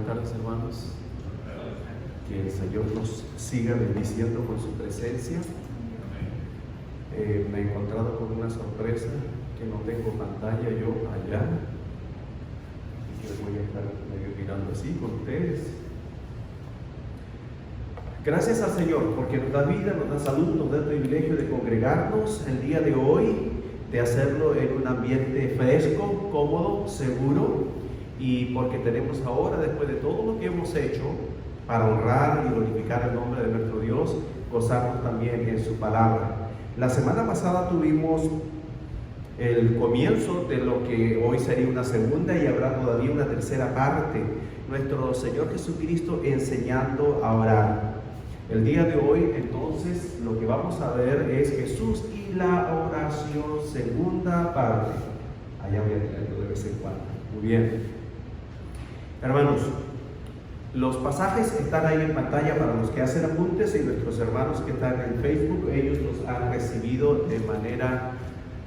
Buenas tardes, hermanos. Que el Señor nos siga bendiciendo con su presencia. Me he encontrado con una sorpresa, que no tengo pantalla yo allá, y que voy a estar medio mirando así con ustedes. Gracias al Señor, porque nos da vida, nos da salud, nos da el privilegio de congregarnos el día de hoy, de hacerlo en un ambiente fresco, cómodo, seguro, y porque tenemos ahora, después de todo lo que hemos hecho, para honrar y glorificar el nombre de nuestro Dios, gozarnos también en su palabra. La semana pasada tuvimos el comienzo de lo que hoy sería una segunda y habrá todavía una tercera parte. Nuestro Señor Jesucristo enseñando a orar. El día de hoy, entonces, lo que vamos a ver es Jesús y la oración, segunda parte. Allá voy a tenerlo de vez en cuando. Muy bien. Hermanos, los pasajes están ahí en pantalla para los que hacen apuntes, y nuestros hermanos que están en Facebook, ellos los han recibido de manera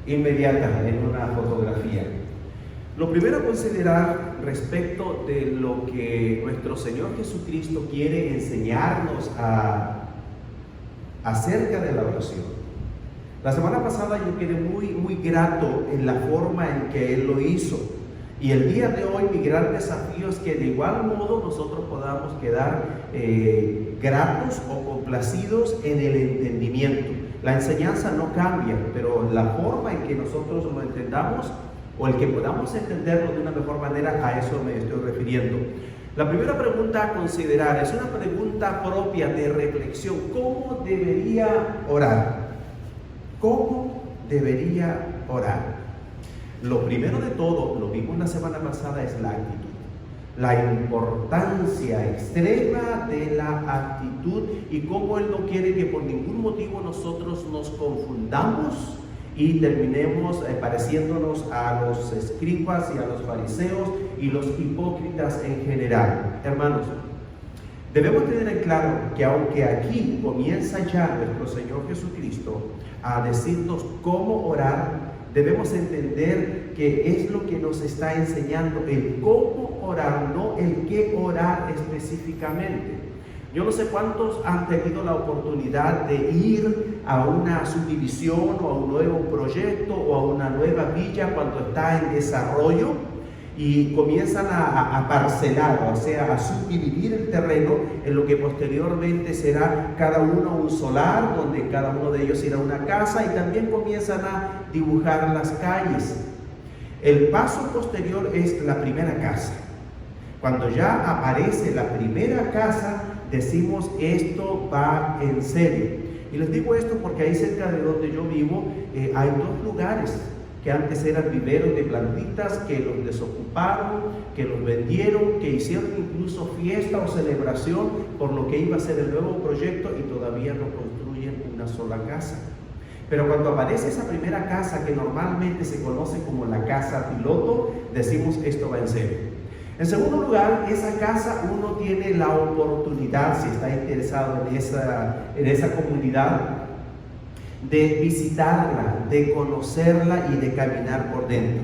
inmediata en una fotografía. Lo primero a considerar respecto de lo que nuestro Señor Jesucristo quiere enseñarnos acerca de la oración. La semana pasada yo quedé muy grato en la forma en que Él lo hizo. Y el día de hoy mi gran desafío es que de igual modo nosotros podamos quedar gratos o complacidos en el entendimiento. La enseñanza no cambia, pero la forma en que nosotros lo entendamos o el que podamos entenderlo de una mejor manera, a eso me estoy refiriendo. La primera pregunta a considerar es una pregunta propia de reflexión. ¿Cómo debería orar? ¿Cómo debería orar? Lo primero de todo, lo vimos la semana pasada, es la actitud. La importancia extrema de la actitud y cómo Él no quiere que por ningún motivo nosotros nos confundamos y terminemos pareciéndonos a los escribas y a los fariseos y los hipócritas en general. Hermanos, debemos tener en claro que aunque aquí comienza ya nuestro Señor Jesucristo a decirnos cómo orar, debemos entender que es lo que nos está enseñando, el cómo orar, no el qué orar específicamente. Yo no sé cuántos han tenido la oportunidad de ir a una subdivisión o a un nuevo proyecto o a una nueva villa cuando está en desarrollo y comienzan a parcelar, o sea, a subdividir el terreno en lo que posteriormente será cada uno un solar, donde cada uno de ellos irá a una casa, y también comienzan a dibujar las calles. El paso posterior es la primera casa. Cuando ya aparece la primera casa, decimos esto va en serio. Y les digo esto porque ahí cerca de donde yo vivo hay dos lugares que antes eran viveros de plantitas, que los desocuparon, que los vendieron, que hicieron incluso fiesta o celebración por lo que iba a ser el nuevo proyecto, y todavía no construyen una sola casa. Pero cuando aparece esa primera casa, que normalmente se conoce como la casa piloto, decimos esto va en serio. En segundo lugar, esa casa uno tiene la oportunidad, si está interesado en esa comunidad, de visitarla, de conocerla y de caminar por dentro.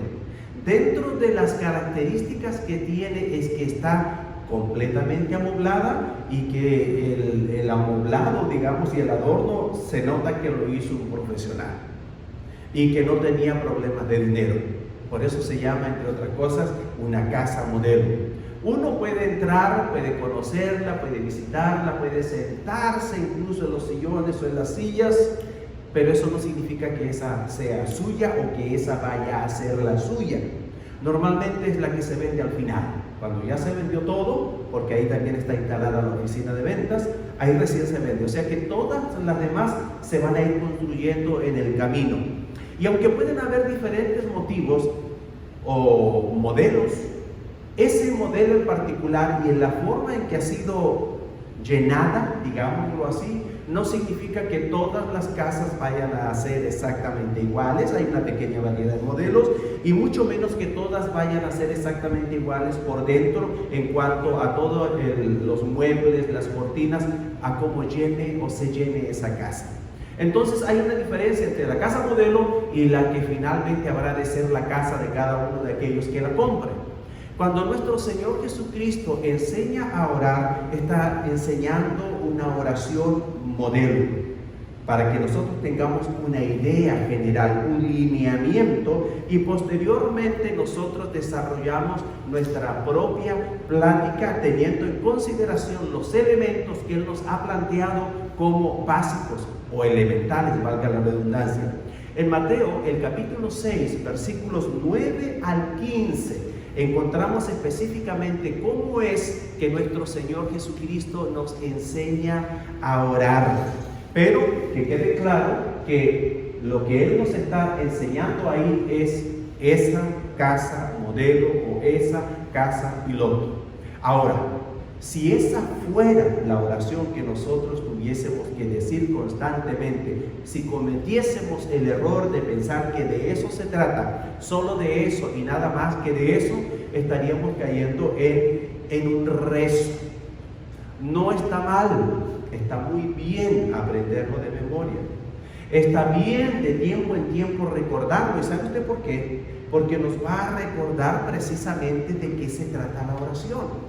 Dentro de las características que tiene es que está completamente amoblada, y que el amoblado, digamos, y el adorno se nota que lo hizo un profesional y que no tenía problemas de dinero. Por eso se llama, entre otras cosas, una casa modelo. Uno puede entrar, puede conocerla, puede visitarla, puede sentarse incluso en los sillones o en las sillas, pero eso no significa que esa sea suya o que esa vaya a ser la suya. Normalmente es la que se vende al final, cuando ya se vendió todo, porque ahí también está instalada la oficina de ventas, ahí recién se vende. O sea que todas las demás se van a ir construyendo en el camino. Y aunque pueden haber diferentes motivos o modelos, ese modelo en particular y en la forma en que ha sido llenada, digámoslo así, no significa que todas las casas vayan a ser exactamente iguales. Hay una pequeña variedad de modelos, y mucho menos que todas vayan a ser exactamente iguales por dentro en cuanto a todos los muebles, las cortinas, a cómo llene o se llene esa casa. Entonces hay una diferencia entre la casa modelo y la que finalmente habrá de ser la casa de cada uno de aquellos que la compren. Cuando nuestro Señor Jesucristo enseña a orar, está enseñando una oración modelo, para que nosotros tengamos una idea general, un lineamiento, y posteriormente nosotros desarrollamos nuestra propia plática teniendo en consideración los elementos que Él nos ha planteado como básicos o elementales, valga la redundancia. En Mateo, el capítulo 6, versículos 9 al 15, encontramos específicamente cómo es que nuestro Señor Jesucristo nos enseña a orar. Pero que quede claro que lo que Él nos está enseñando ahí es esa casa modelo o esa casa piloto. Ahora, si esa fuera la oración que nosotros tuviésemos que decir constantemente, si cometiésemos el error de pensar que de eso se trata, solo de eso y nada más que de eso, estaríamos cayendo en un rezo. No está mal, está muy bien aprenderlo de memoria. Está bien de tiempo en tiempo recordarlo. ¿Y sabe usted por qué? Porque nos va a recordar precisamente de qué se trata la oración.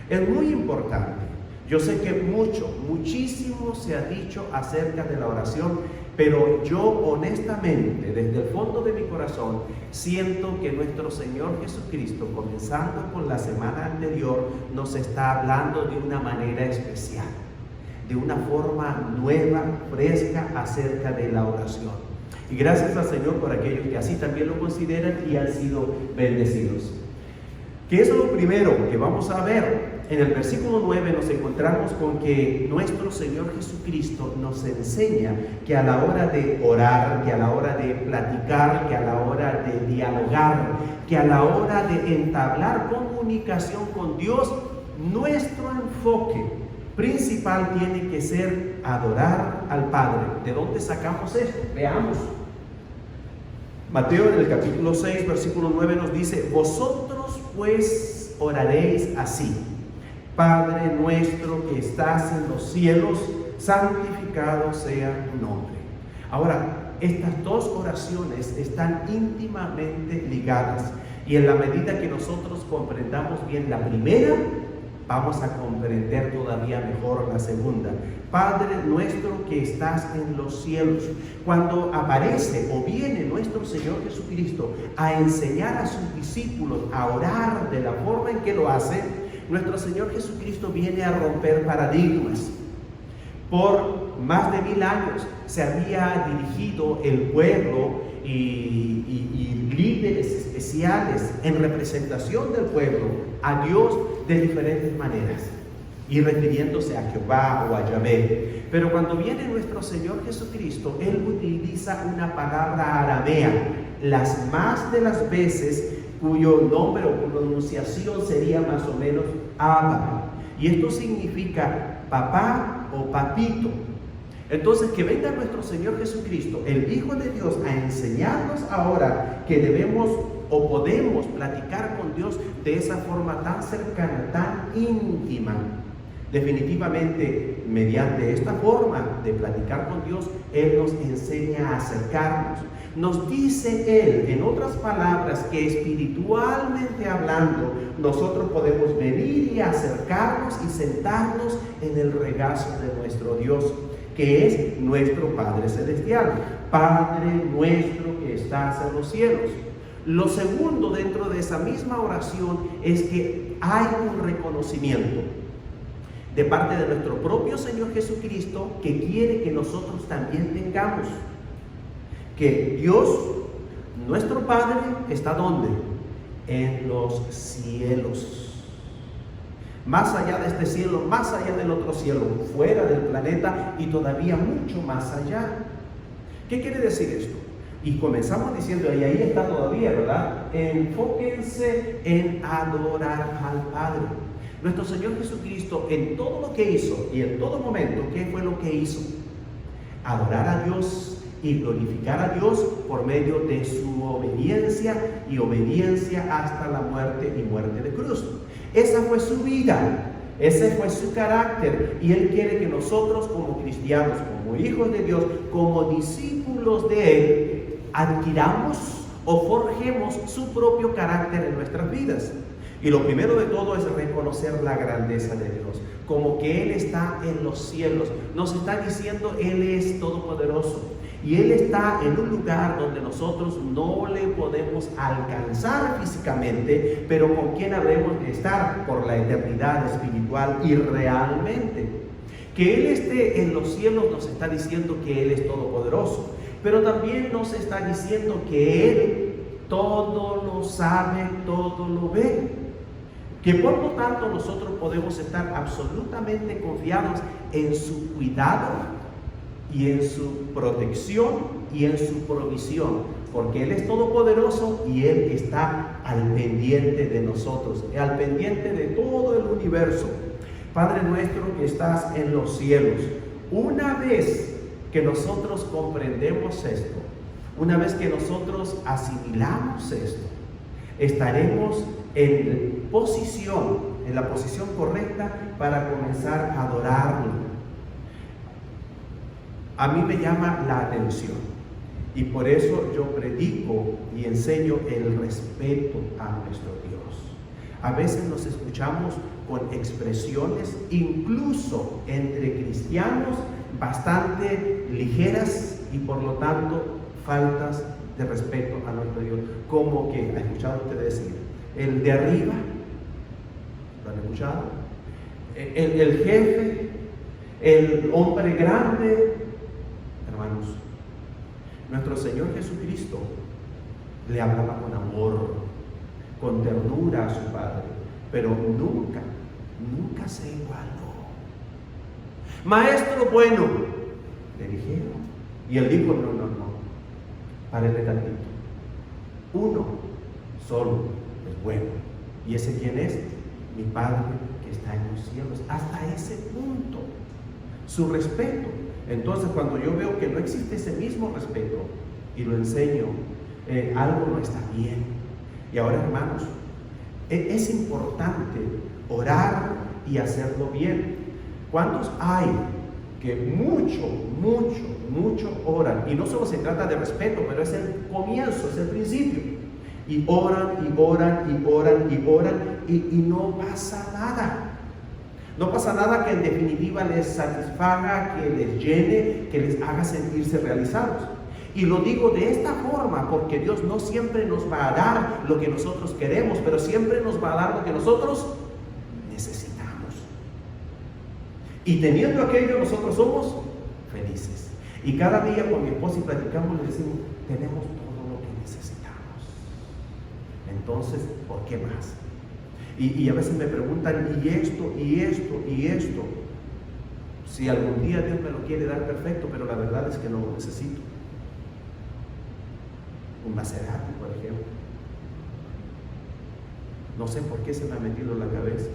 Es muy importante. Yo sé que muchísimo se ha dicho acerca de la oración, pero yo honestamente, desde el fondo de mi corazón, siento que nuestro Señor Jesucristo, comenzando con la semana anterior, nos está hablando de una manera especial, de una forma nueva, fresca, acerca de la oración. Y gracias al Señor por aquellos que así también lo consideran y han sido bendecidos. ¿Qué es lo primero que vamos a ver? En el versículo 9 nos encontramos con que nuestro Señor Jesucristo nos enseña que a la hora de orar, que a la hora de platicar, que a la hora de dialogar, que a la hora de entablar comunicación con Dios, nuestro enfoque principal tiene que ser adorar al Padre. ¿De dónde sacamos esto? Veamos. Mateo en el capítulo 6, versículo 9 nos dice: vosotros pues oraréis así: Padre nuestro que estás en los cielos, santificado sea tu nombre. Ahora, estas dos oraciones están íntimamente ligadas, y en la medida que nosotros comprendamos bien la primera, vamos a comprender todavía mejor la segunda. Padre nuestro que estás en los cielos. Cuando aparece o viene nuestro Señor Jesucristo a enseñar a sus discípulos a orar de la forma en que lo hace, nuestro Señor Jesucristo viene a romper paradigmas. Por más de 1000 años se había dirigido el pueblo y líderes especiales en representación del pueblo a Dios de diferentes maneras, y refiriéndose a Jehová o a Yahvé. Pero cuando viene nuestro Señor Jesucristo, Él utiliza una palabra aramea, las más de las veces cuyo nombre o pronunciación sería más o menos Abba, y esto significa papá o papito. Entonces, que venga nuestro Señor Jesucristo, el Hijo de Dios, a enseñarnos ahora que debemos o podemos platicar con Dios de esa forma tan cercana, tan íntima. Definitivamente, mediante esta forma de platicar con Dios, Él nos enseña a acercarnos. Nos dice Él, en otras palabras, que espiritualmente hablando, nosotros podemos venir y acercarnos y sentarnos en el regazo de nuestro Dios, que es nuestro Padre Celestial. Padre nuestro que estás en los cielos. Lo segundo dentro de esa misma oración es que hay un reconocimiento de parte de nuestro propio Señor Jesucristo, que quiere que nosotros también tengamos. Que Dios, nuestro Padre, ¿está dónde? En los cielos. Más allá de este cielo, más allá del otro cielo, fuera del planeta y todavía mucho más allá. ¿Qué quiere decir esto? Y comenzamos diciendo, y ahí está todavía, ¿verdad? Enfóquense en adorar al Padre. Nuestro Señor Jesucristo, en todo lo que hizo y en todo momento, ¿qué fue lo que hizo? Adorar a Dios y glorificar a Dios por medio de su obediencia, y obediencia hasta la muerte y muerte de cruz. Esa fue su vida, ese fue su carácter, y Él quiere que nosotros como cristianos, como hijos de Dios, como discípulos de Él, adquiramos o forjemos su propio carácter en nuestras vidas. Y lo primero de todo es reconocer la grandeza de Dios, como que Él está en los cielos. Nos está diciendo, Él es todopoderoso. Y Él está en un lugar donde nosotros no le podemos alcanzar físicamente, pero con quien habremos de estar por la eternidad espiritual y realmente. Que Él esté en los cielos nos está diciendo que Él es todopoderoso, pero también nos está diciendo que Él todo lo sabe, todo lo ve. Que por lo tanto nosotros podemos estar absolutamente confiados en su cuidado y en su protección y en su provisión, porque Él es todopoderoso y Él está al pendiente de nosotros, al pendiente de todo el universo. Padre nuestro que estás en los cielos, una vez que nosotros comprendemos esto, una vez que nosotros asimilamos esto, estaremos en la posición correcta para comenzar a adorarlo. A mí me llama la atención y por eso yo predico y enseño el respeto a nuestro Dios. A veces nos escuchamos con expresiones, incluso entre cristianos, bastante ligeras y por lo tanto faltas de respeto a nuestro Dios. Como que, ¿ha escuchado usted decir? El de arriba, ¿lo han escuchado? El jefe, el hombre grande. Hermanos, nuestro Señor Jesucristo le hablaba con amor, con ternura a su Padre, pero nunca se igualó. Maestro bueno, le dijeron, y él dijo, no, párele tantito. Uno solo es bueno, y ese quién es, mi Padre que está en los cielos. Hasta ese punto, su respeto. Entonces, cuando yo veo que no existe ese mismo respeto y lo enseño, algo no está bien. Y ahora, hermanos, es importante orar y hacerlo bien. ¿Cuántos hay que mucho oran? Y no solo se trata de respeto, pero es el comienzo, es el principio. Y oran y no pasa nada. No pasa nada que en definitiva les satisfaga, que les llene, que les haga sentirse realizados. Y lo digo de esta forma porque Dios no siempre nos va a dar lo que nosotros queremos, pero siempre nos va a dar lo que nosotros necesitamos. Y teniendo aquello, nosotros somos felices. Y cada día con mi esposa y platicamos, le decimos, tenemos todo lo que necesitamos. Entonces, ¿por qué más? Y a veces me preguntan, ¿y esto? Si algún día Dios me lo quiere dar, perfecto, pero la verdad es que no lo necesito. Un Maserati, por ejemplo. No sé por qué se me ha metido en la cabeza.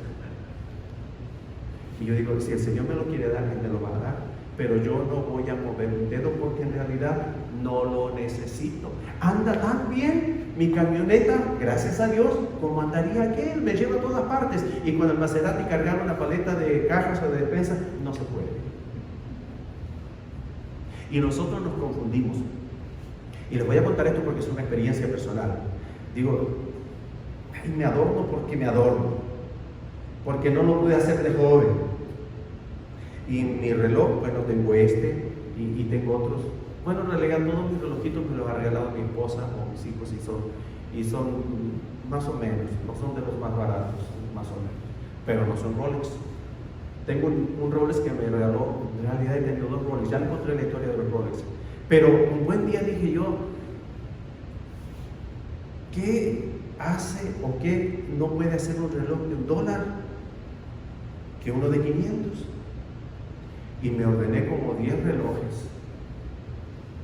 Y yo digo, si el Señor me lo quiere dar, Él me lo va a dar. Pero yo no voy a mover un dedo porque en realidad no lo necesito. Anda tan bien mi camioneta, gracias a Dios, como andaría aquel, me lleva a todas partes. Y con el Maserati cargar una paleta de cajas o de despensa, no se puede. Y nosotros nos confundimos. Y les voy a contar esto porque es una experiencia personal. Digo, me adorno porque me adorno, porque no lo pude hacer de joven. Y mi reloj, bueno, tengo este y tengo otros. Bueno, en realidad todos mis relojitos me los ha regalado mi esposa o mis hijos y son más o menos, no son de los más baratos, más o menos, pero no son Rolex. Tengo un Rolex que me regaló, en realidad he tenido dos Rolex, ya encontré la historia de los Rolex. Pero un buen día dije yo, ¿qué hace o qué no puede hacer un reloj de $1 que uno de 500? Y me ordené como 10 relojes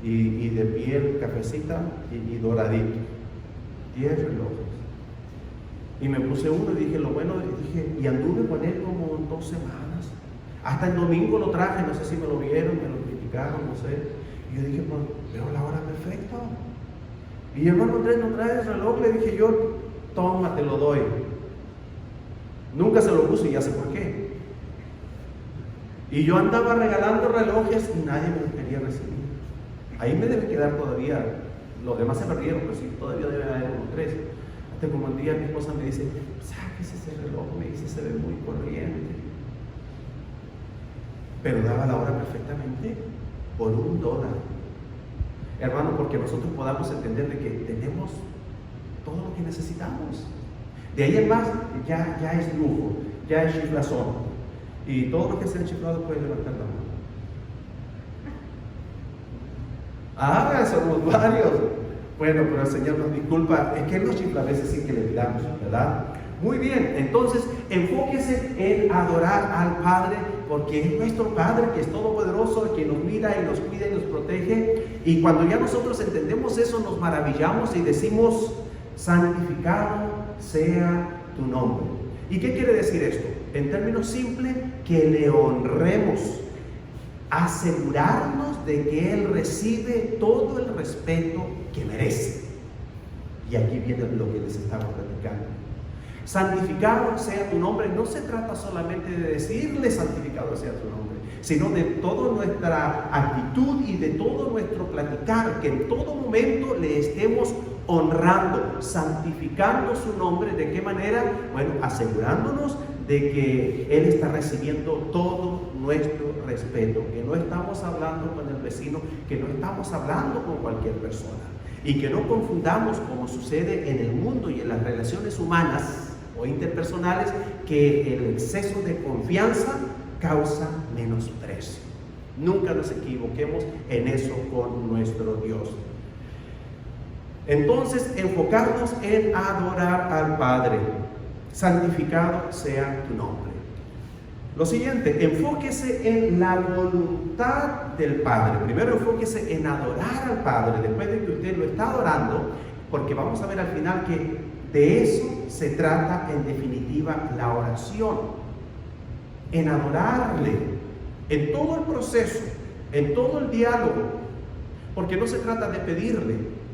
y de piel cafecita y doradito, 10 relojes. Y me puse uno y dije, lo bueno, y anduve con él como 2 semanas. Hasta el domingo lo traje, no sé si me lo vieron, me lo criticaron, no sé. Y yo dije, pues veo la hora perfecta. Y hermano Andrés, ¿no trae el reloj? Le dije yo, toma, te lo doy. Nunca se lo puse y ya sé por qué. Y yo andaba regalando relojes y nadie me los quería recibir. Ahí me debe quedar todavía, los demás se perdieron, pero sí, todavía debe haber unos 3. como un día mi esposa me dice, sáquese ese reloj, me dice, se ve muy corriente. Pero daba la hora perfectamente por $1. Hermano, porque nosotros podamos entender de que tenemos todo lo que necesitamos. De ahí en más, ya es lujo, ya es chiflazón. Y todo lo que sea chiflado puede levantar la mano. Somos varios. Bueno, pero el Señor nos disculpa, es que Él nos chifla a veces sin que le pidamos, ¿verdad? Muy bien, entonces enfóquese en adorar al Padre, porque es nuestro Padre que es todopoderoso, el que nos mira y nos cuida y nos protege. Y cuando ya nosotros entendemos eso, nos maravillamos y decimos, santificado sea tu nombre. ¿Y qué quiere decir esto? En términos simples, que le honremos, asegurarnos de que Él recibe todo el respeto que merece. Y aquí viene lo que les estaba platicando. Santificado sea tu nombre. No se trata solamente de decirle santificado sea tu nombre, sino de toda nuestra actitud y de todo nuestro platicar, que en todo momento le estemos honrando, santificando su nombre. ¿De qué manera? Bueno, asegurándonos de que Él está recibiendo todo nuestro respeto, que no estamos hablando con el vecino, que no estamos hablando con cualquier persona, y que no confundamos, como sucede en el mundo y en las relaciones humanas o interpersonales, que el exceso de confianza causa menosprecio. Nunca nos equivoquemos en eso con nuestro Dios. Entonces, enfocarnos en adorar al Padre. Santificado sea tu nombre. Lo siguiente, enfóquese en la voluntad del Padre. Primero enfóquese en adorar al Padre, después de que usted lo está adorando, porque vamos a ver al final que de eso se trata en definitiva la oración. En adorarle, en todo el proceso, en todo el diálogo, porque no se trata de pedirle.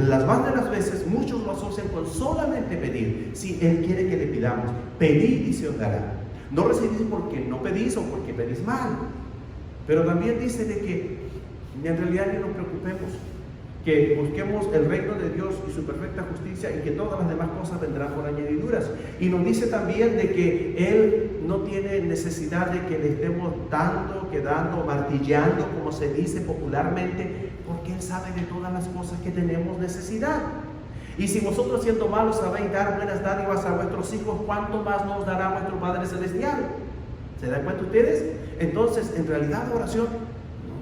Las más de las veces muchos lo asocian con solamente pedir. Si Él quiere que le pidamos, pedid y se os dará. No recibís porque no pedís o porque pedís mal. Pero también dice de que en realidad ni nos preocupemos, que busquemos el reino de Dios y su perfecta justicia, y que todas las demás cosas vendrán por añadiduras. Y nos dice también de que Él no tiene necesidad de que le estemos dando, quedando, martillando, como se dice popularmente, porque Él sabe de todas las cosas que tenemos necesidad. Y si vosotros, siendo malos, sabéis dar buenas dádivas a vuestros hijos, ¿cuánto más nos dará vuestro Padre Celestial? ¿Se dan cuenta ustedes? Entonces, en realidad la oración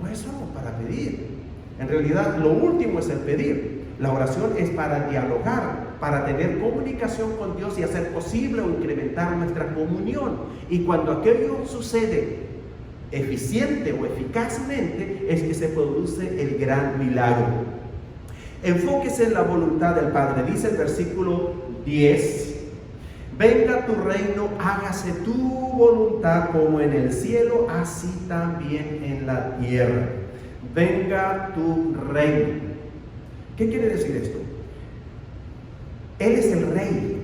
no es solo para pedir. En realidad, lo último es el pedir. La oración es para dialogar, para tener comunicación con Dios y hacer posible o incrementar nuestra comunión. Y cuando aquello sucede eficiente o eficazmente, es que se produce el gran milagro. Enfóquese en la voluntad del Padre. Dice el versículo 10: venga tu reino, hágase tu voluntad como en el cielo, así también en la tierra. Venga tu reino. ¿Qué quiere decir esto? Él es el rey.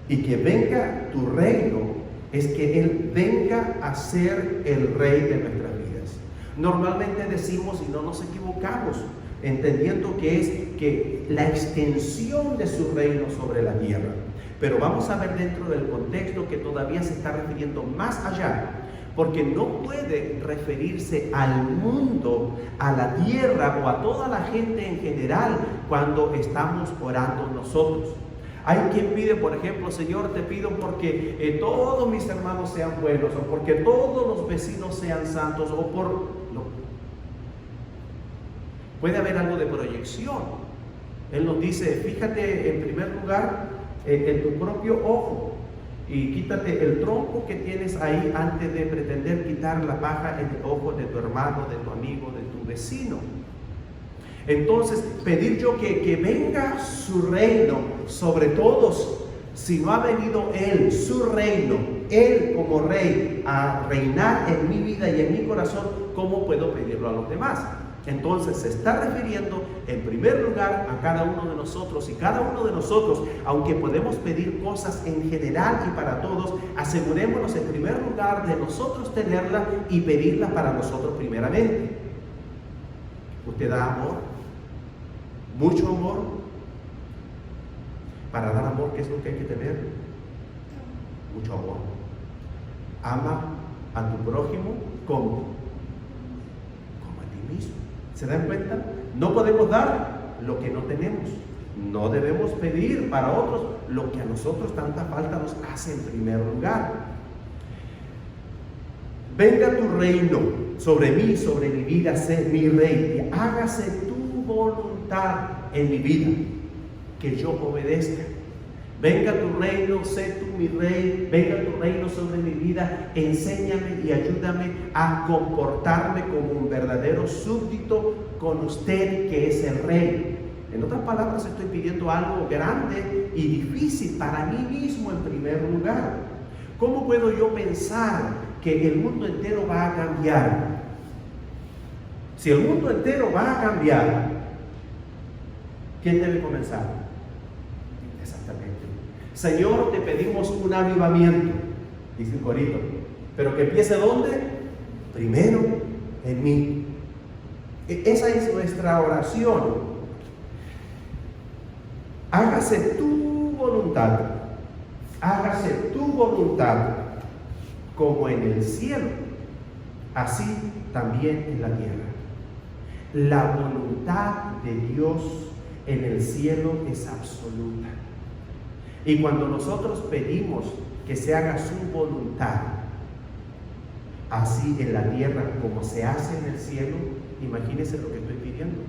Y que venga tu reino es que Él venga a ser el rey de nuestras vidas. Normalmente decimos, y no nos equivocamos, entendiendo que es que la extensión de su reino sobre la tierra. Pero vamos a ver dentro del contexto que todavía se está refiriendo más allá, porque no puede referirse al mundo, a la tierra o a toda la gente en general cuando estamos orando nosotros. Hay quien pide, por ejemplo, Señor, te pido porque todos mis hermanos sean buenos, o porque todos los vecinos sean santos, o por... No. Puede haber algo de proyección. Él nos dice, fíjate en primer lugar en tu propio ojo, y quítate el tronco que tienes ahí antes de pretender quitar la paja en el ojo de tu hermano, de tu amigo, de tu vecino. Entonces, pedir yo que venga su reino sobre todos. Si no ha venido Él, su reino, Él como rey, a reinar en mi vida y en mi corazón, ¿cómo puedo pedirlo a los demás? Entonces se está refiriendo en primer lugar a cada uno de nosotros, y cada uno de nosotros, aunque podemos pedir cosas en general y para todos, asegurémonos en primer lugar de nosotros tenerla y pedirla para nosotros primeramente. Usted da amor, mucho amor. Para dar amor, ¿qué es lo que hay que tener? Mucho amor. Ama a tu prójimo como a ti mismo. ¿Se dan cuenta? No podemos dar lo que no tenemos. No debemos pedir para otros lo que a nosotros tanta falta nos hace en primer lugar. Venga tu reino sobre mí, sobre mi vida, sé mi rey, y hágase tu voluntad en mi vida, que yo obedezca. Venga tu reino, sé tú mi rey, venga tu reino sobre mi vida, enséñame y ayúdame a comportarme como un verdadero súbdito con usted que es el rey. En otras palabras, estoy pidiendo algo grande y difícil para mí mismo en primer lugar. ¿Cómo puedo yo pensar que el mundo entero va a cambiar? Si el mundo entero va a cambiar, ¿quién debe comenzar? Exactamente. Señor, te pedimos un avivamiento, dice el corito, pero que empiece ¿dónde? Primero en mí. Esa es nuestra oración. Hágase tu voluntad, hágase tu voluntad como en el cielo, así también en la tierra. La voluntad de Dios en el cielo es absoluta. Y cuando nosotros pedimos que se haga su voluntad, así en la tierra como se hace en el cielo, imagínense lo que estoy pidiendo.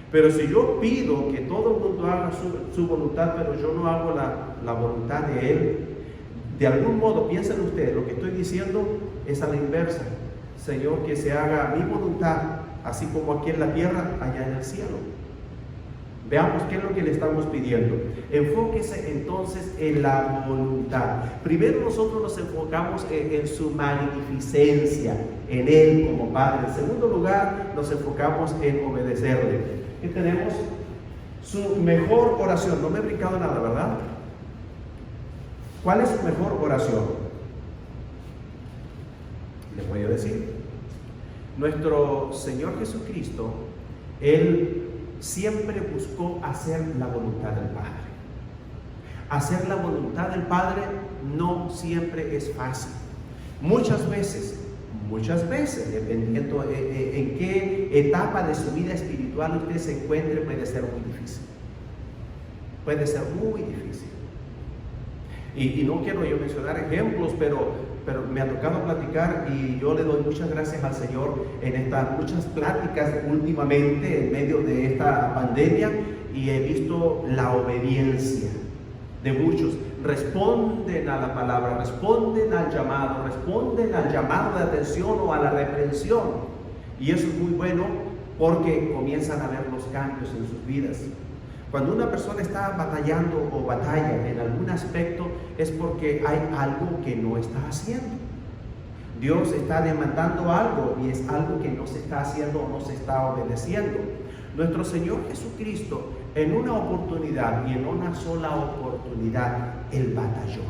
Pero si yo pido que todo el mundo haga su voluntad, pero yo no hago la voluntad de Él, de algún modo, piensen ustedes, lo que estoy diciendo es a la inversa. Señor, que se haga mi voluntad, así como aquí en la tierra, allá en el cielo. Veamos qué es lo que le estamos pidiendo. Enfóquese entonces en la voluntad. Primero nosotros nos enfocamos en su magnificencia, en Él como Padre. En segundo lugar, nos enfocamos en obedecerle. Y tenemos su mejor oración. No me he brincado nada, ¿verdad? ¿Cuál es su mejor oración? Les voy a decir. Nuestro Señor Jesucristo, Él siempre buscó hacer la voluntad del Padre. Hacer la voluntad del Padre no siempre es fácil. Muchas veces, dependiendo en qué etapa de su vida espiritual usted se encuentre, puede ser muy difícil. Puede ser muy difícil. Y no quiero yo mencionar ejemplos, pero me ha tocado platicar y yo le doy muchas gracias al Señor en estas muchas pláticas últimamente en medio de esta pandemia, y he visto la obediencia de muchos. Responden a la palabra, responden al llamado de atención o a la reprensión, y eso es muy bueno porque comienzan a ver los cambios en sus vidas. Cuando una persona está batallando o batalla en algún aspecto, es porque hay algo que no está haciendo. Dios está demandando algo y es algo que no se está haciendo o no se está obedeciendo. Nuestro Señor Jesucristo, en una oportunidad y en una sola oportunidad, Él batalló.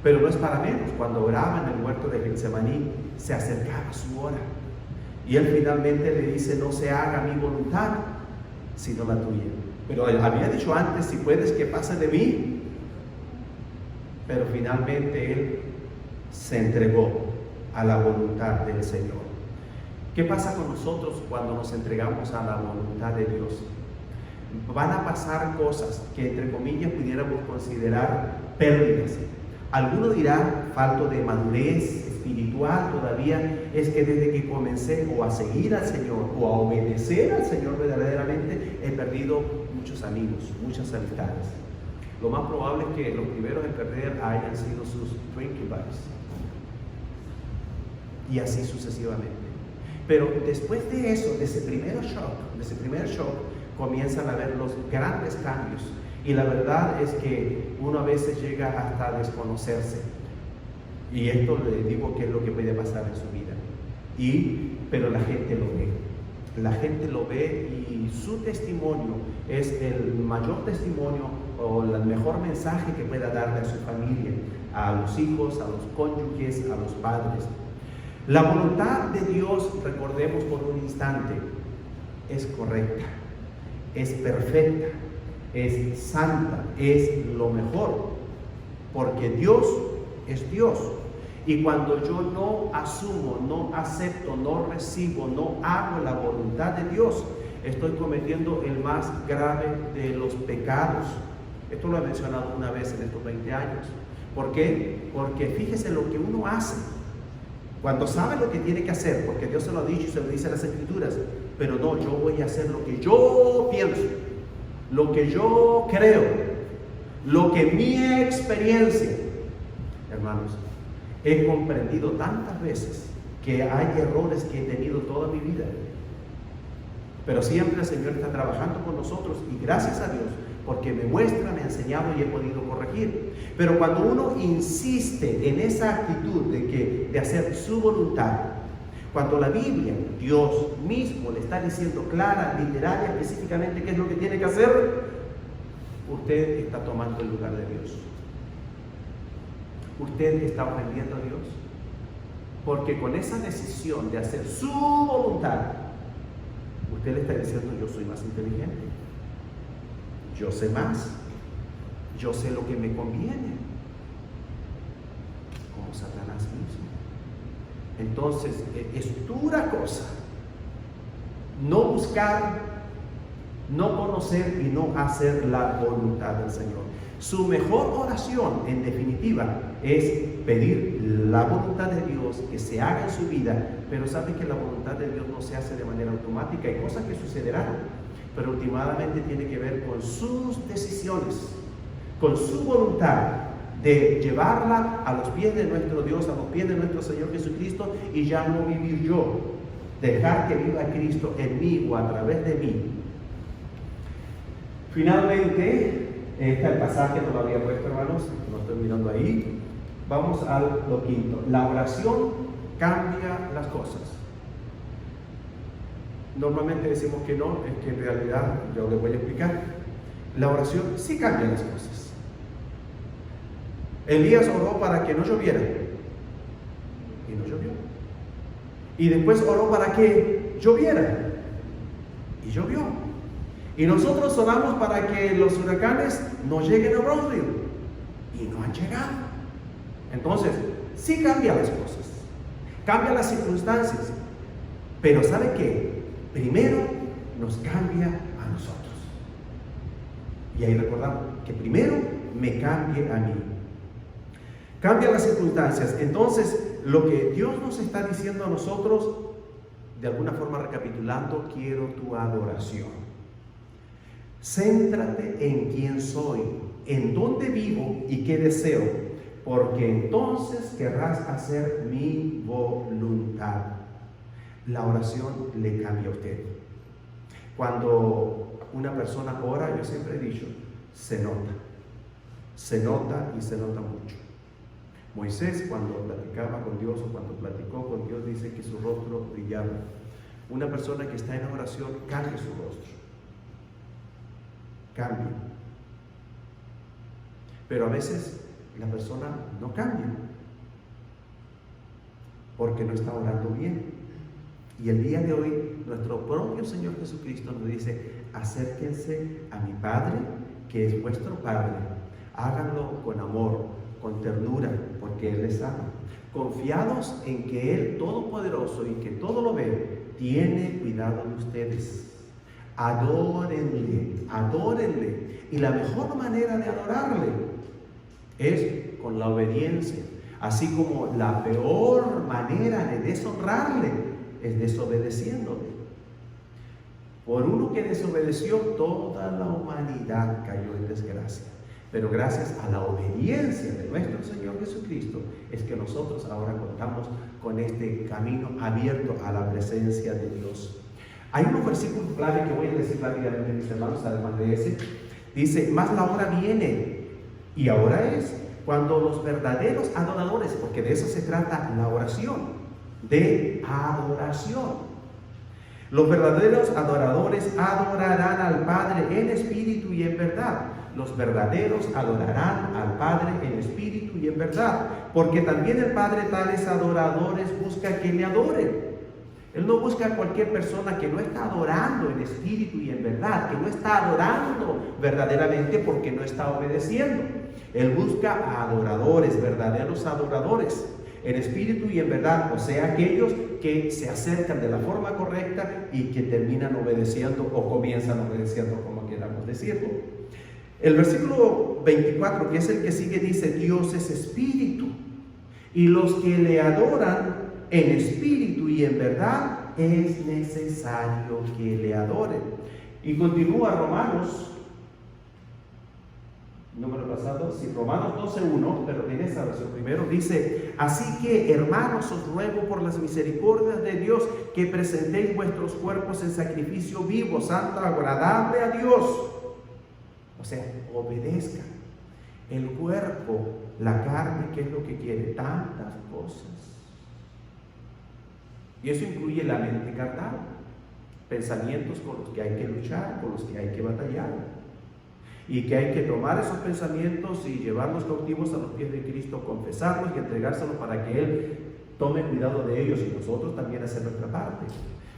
Pero no es para menos, cuando oraba en el huerto de Getsemaní, se acercaba su hora. Y Él finalmente le dice: no se haga mi voluntad, sino la tuya. Pero Él había dicho antes: si puedes que pase de mí. Pero finalmente Él se entregó a la voluntad del Señor. ¿Qué pasa con nosotros cuando nos entregamos a la voluntad de Dios? Van a pasar cosas que entre comillas pudiéramos considerar pérdidas. Alguno dirá: falto de madurez espiritual todavía, es que desde que comencé o a seguir al Señor o a obedecer al Señor verdaderamente, he perdido muchos amigos, muchas amistades. Lo más probable es que los primeros en perder hayan sido sus drinking buddies, y así sucesivamente. Pero después de eso, de ese primer shock, comienzan a haber los grandes cambios. Y la verdad es que uno a veces llega hasta desconocerse. Y esto le digo que es lo que puede pasar en su vida. Pero la gente lo ve. La gente lo ve, y su testimonio es el mayor testimonio o el mejor mensaje que pueda darle a su familia, a los hijos, a los cónyuges, a los padres. La voluntad de Dios, recordemos por un instante, es correcta, es perfecta, es santa, es lo mejor, porque Dios es Dios. Y cuando yo no asumo, no acepto, no recibo, no hago la voluntad de Dios, estoy cometiendo el más grave de los pecados. Esto lo he mencionado una vez en estos 20 años. ¿Por qué? Porque fíjese lo que uno hace cuando sabe lo que tiene que hacer, porque Dios se lo ha dicho y se lo dice en las Escrituras, pero no, yo voy a hacer lo que yo pienso, lo que yo creo, lo que mi experiencia. Hermanos, he comprendido tantas veces que hay errores que he tenido toda mi vida, pero siempre el Señor está trabajando con nosotros y gracias a Dios, porque me muestra, me ha enseñado y he podido corregir. Pero cuando uno insiste en esa actitud de hacer su voluntad, cuando la Biblia, Dios mismo le está diciendo clara, literal y específicamente qué es lo que tiene que hacer, usted está tomando el lugar de Dios. Usted está ofendiendo a Dios, porque con esa decisión de hacer su voluntad, usted le está diciendo: yo soy más inteligente, yo sé más, yo sé lo que me conviene, como Satanás mismo. Entonces es dura cosa no buscar, no conocer y no hacer la voluntad del Señor. Su mejor oración, en definitiva, es pedir la voluntad de Dios que se haga en su vida, pero sabe que la voluntad de Dios no se hace de manera automática. Hay cosas que sucederán, pero últimamente tiene que ver con sus decisiones, con su voluntad de llevarla a los pies de nuestro Dios, a los pies de nuestro Señor Jesucristo, y ya no vivir yo, dejar que viva Cristo en mí o a través de mí. Finalmente, este es el pasaje, no lo había puesto, hermanos, lo estoy mirando ahí. Vamos a lo quinto. La oración cambia las cosas. Normalmente decimos que no, es que en realidad, yo les voy a explicar. La oración sí cambia las cosas. Elías oró para que no lloviera, y no llovió. Y después oró para que lloviera, y llovió. Y nosotros oramos para que los huracanes no lleguen a Brownsville, y no han llegado. Entonces, sí cambia las cosas, cambia las circunstancias, pero ¿sabe qué? Primero nos cambia a nosotros. Y ahí recordamos que primero me cambie a mí. Cambia las circunstancias. Entonces, lo que Dios nos está diciendo a nosotros, de alguna forma recapitulando, quiero tu adoración. Céntrate en quién soy, en dónde vivo y qué deseo, porque entonces querrás hacer mi voluntad. La oración le cambia a usted. Cuando una persona ora, yo siempre he dicho, se nota y se nota mucho. Moisés, cuando platicaba con Dios o cuando platicó con Dios, dice que su rostro brillaba. Una persona que está en oración cambia su rostro. Cambia. Pero a veces la persona no cambia porque no está orando bien. Y el día de hoy nuestro propio Señor Jesucristo nos dice: acérquense a mi Padre, que es vuestro Padre, háganlo con amor, con ternura, porque Él les ama, confiados en que Él Todopoderoso y que todo lo ve, tiene cuidado de ustedes. Adórenle, adórenle. Y la mejor manera de adorarle es con la obediencia, así como la peor manera de deshonrarle es desobedeciéndole. Por uno que desobedeció, toda la humanidad cayó en desgracia. Pero gracias a la obediencia de nuestro Señor Jesucristo es que nosotros ahora contamos con este camino abierto a la presencia de Dios. Hay unos versículos clave que voy a decir rápidamente, mis hermanos, además de ese. Dice: mas la hora viene, y ahora es, cuando los verdaderos adoradores, porque de eso se trata la oración, de adoración. Los verdaderos adoradores adorarán al Padre en espíritu y en verdad. Los verdaderos adorarán al Padre en espíritu y en verdad, porque también el Padre tales adoradores busca que le adoren. Él no busca a cualquier persona que no está adorando en espíritu y en verdad, que no está adorando verdaderamente porque no está obedeciendo. Él busca a adoradores, verdaderos adoradores, en espíritu y en verdad, o sea, aquellos que se acercan de la forma correcta y que terminan obedeciendo o comienzan obedeciendo, como queramos decirlo. El versículo 24, que es el que sigue, dice: Dios es espíritu, y los que le adoran en espíritu y en verdad es necesario que le adoren. Y continúa Romanos, número pasado, sí, Romanos 12:1, pero en esa versión primero dice: así que, hermanos, os ruego por las misericordias de Dios que presentéis vuestros cuerpos en sacrificio vivo, santo, agradable a Dios. O sea, obedezcan. El cuerpo, la carne, ¿qué es lo que quiere? Tantas cosas. Y eso incluye la mente carnal, pensamientos con los que hay que luchar, con los que hay que batallar. Y que hay que tomar esos pensamientos y llevarlos cautivos a los pies de Cristo, confesarlos y entregárselos para que Él tome cuidado de ellos y nosotros también hacer nuestra parte.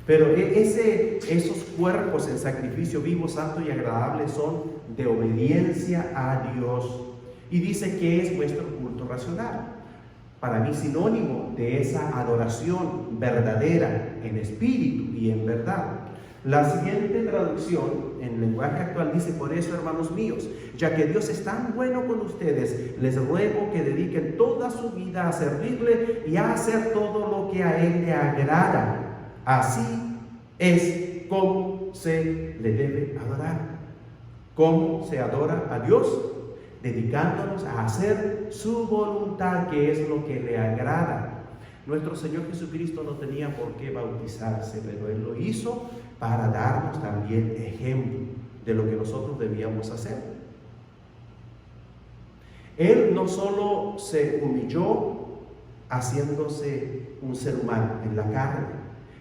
Pero esos cuerpos en sacrificio vivo, santo y agradable son de obediencia a Dios. Y dice que es vuestro culto racional. Para mí, sinónimo de esa adoración verdadera en espíritu y en verdad. La siguiente traducción en lenguaje actual dice: por eso, hermanos míos, ya que Dios es tan bueno con ustedes, les ruego que dediquen toda su vida a servirle y a hacer todo lo que a Él le agrada. Así es como se le debe adorar. ¿Cómo se adora a Dios? Dedicándonos a hacer su voluntad, que es lo que le agrada. Nuestro Señor Jesucristo no tenía por qué bautizarse, pero Él lo hizo para darnos también ejemplo de lo que nosotros debíamos hacer. Él no solo se humilló haciéndose un ser humano en la carne,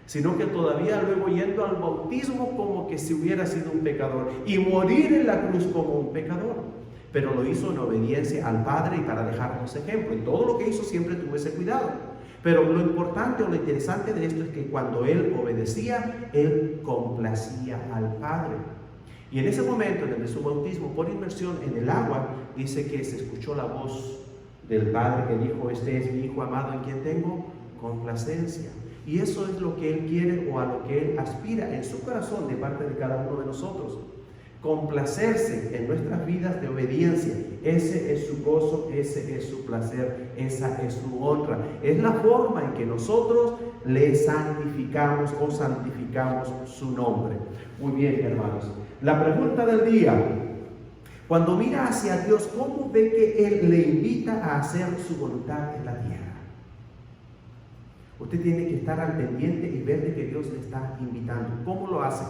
sino que todavía luego yendo al bautismo como que si hubiera sido un pecador y morir en la cruz como un pecador. Pero lo hizo en obediencia al Padre y para dejarnos ejemplo. Y todo lo que hizo siempre tuvo ese cuidado. Pero lo importante o lo interesante de esto es que cuando Él obedecía, Él complacía al Padre. Y en ese momento, desde su bautismo por inmersión en el agua, dice que se escuchó la voz del Padre que dijo: este es mi Hijo amado en quien tengo complacencia. Y eso es lo que Él quiere o a lo que Él aspira en su corazón de parte de cada uno de nosotros. Complacerse en nuestras vidas de obediencia. Ese es su gozo, ese es su placer, esa es su honra. Es la forma en que nosotros le santificamos o santificamos su nombre. Muy bien, hermanos. La pregunta del día: cuando mira hacia Dios, ¿cómo ve que Él le invita a hacer su voluntad en la tierra? Usted tiene que estar al pendiente y ver de que Dios le está invitando. ¿Cómo lo hace?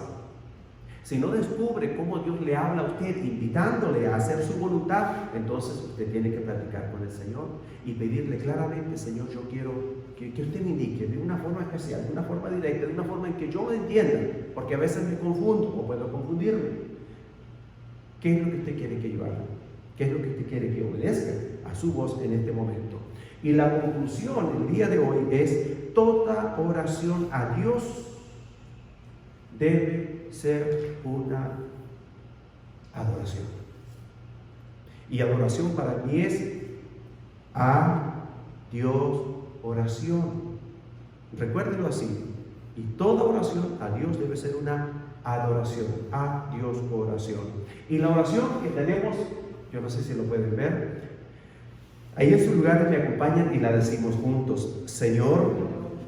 Si no descubre cómo Dios le habla a usted invitándole a hacer su voluntad, entonces usted tiene que platicar con el Señor y pedirle claramente: Señor, yo quiero que usted me indique de una forma especial, de una forma directa, de una forma en que yo lo entienda, porque a veces me confundo o puedo confundirme. ¿Qué es lo que usted quiere que yo haga? ¿Qué es lo que usted quiere que obedezca a su voz en este momento? Y la conclusión el día de hoy es: toda oración a Dios debe ser una adoración. Y adoración para mí es a Dios oración. Recuérdenlo así. Y toda oración a Dios debe ser una adoración, a Dios oración. Y la oración que tenemos, yo no sé si lo pueden ver, ahí en sus lugares me acompañan y la decimos juntos: Señor,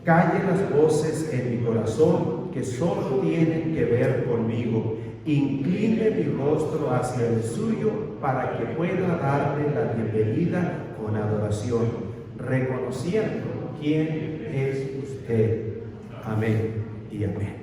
calle las voces en mi corazón que solo tienen que ver conmigo. Incline mi rostro hacia el suyo para que pueda darle la bienvenida con adoración, reconociendo quién es usted. Amén y amén.